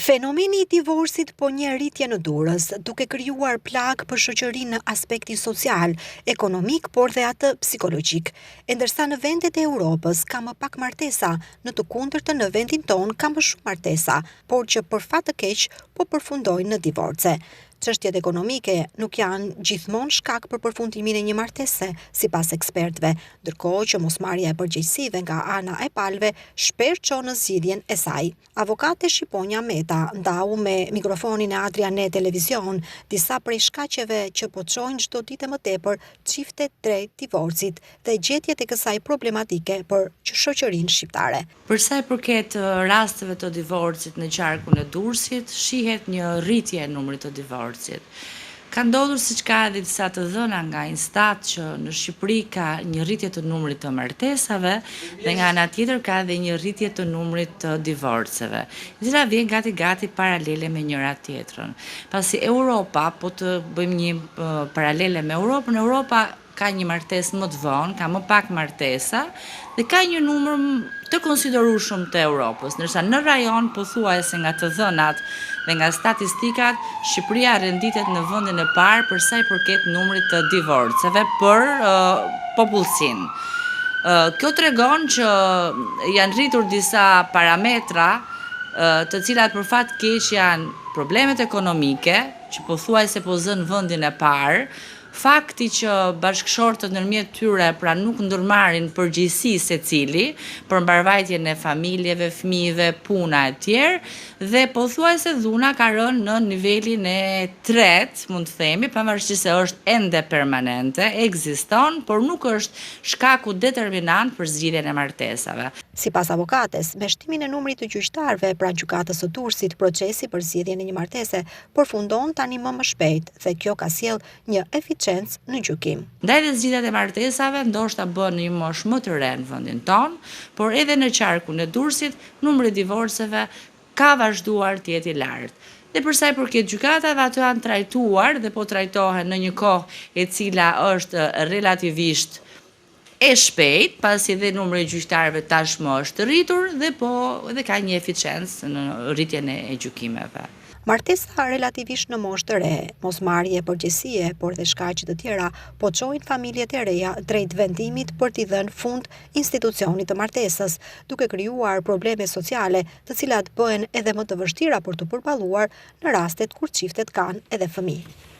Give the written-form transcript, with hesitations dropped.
Fenomeni i divorcit po një rritje në Durrës, duke krijuar plagë për shoqërinë në aspektin social, ekonomik, por dhe atë psikologjik. E ndërsa në vendet e Europës ka më pak martesa, në të kundërtën në vendin ton ka më shumë martesa, por që për fat të keq po përfundojnë në divorce. Çështjet ekonomike nuk janë gjithmonë shkak për përfundimin e një martese, sipas ekspertëve, ndërkohë që mosmarrja e përgjegjësive nga ana e palëve shpesh çon në zgjidhjen e saj. Avokate Shqiponja Meta ndau me mikrofonin e Adrianet Televizion disa prej shkaqeve që po çojnë çdo ditë më tepër çiftet drejt divorcit dhe gjetjet e kësaj problematike për shoqërinë shqiptare. Për sa i përket rasteve të divorcit në qarkun e Durrësit, shihet një rritje e numrit të divorcit. Ka ndodhur, siç ka edhe disa të dhëna nga Instat, që në Shqipëri ka një rritje të numrit të martesave dhe nga ana tjetër ka edhe një rritje të numrit të divorceve, e cila vjen gati paralele me njëra tjetrën. Pasi Europa, po të bëjmë një paralele me Europën, Europa ka një martesë më të vonë, ka më pak martesa dhe ka një numër të konsiderueshëm të Europës, ndërsa në rajon pothuajse nga të dhënat dhe nga statistikat, Shqipëria renditet në vendin e parë për sa i përket numrit të divorceve për popullsinë. Kjo tregon që janë rritur disa parametra, të cilat për fat keq janë problemet ekonomike, që pothuajse po zënë vendin e parë, fakti që bashkëshortët ndërmjet tyre pra nuk ndërmarrin përgjegjësi secili për mbarvajtjen e familjeve, fëmijëve, puna e tjerë, dhe pothuajse dhuna ka rënë në nivelin e tretë, mund të themi, pavarësisht se është ende permanente, ekziston, por nuk është shkaku determinant për zgjidhjen e martesave. Sipas avokates, me shtimin e numrit të gjyqtarëve pranë gjykatës së Durrësit, procesi për zgjidhjen e një martese përfundon tani më shpejt dhe kjo ka sjell një eficiencë në gjykim. Ndaj dhe zgjidhjet e martesave ndoshta bën një moshë më të re në vendin ton, por edhe në qarkun e Durrësit numri i divorceve ka vazhduar të jetë i lartë. Dhe për sa i përket gjykatave, ato janë trajtuar dhe po trajtohen në një kohë e cila është relativisht e shpejt, pasi dhe numri i gjyqtarëve tashmë është rritur dhe ka një eficiencë në rritjen e gjykimeve. Martesa relativisht në moshë të re, mosmarrje përgjegjësie, por dhe shkaqe të tjera po çojnë familjet e reja drejt vendimit për t'i dhënë fund institucionit të martesës, duke krijuar probleme sociale, të cilat bëhen edhe më të vështira për të përballuar në rastet kur çiftet kanë edhe fëmijë.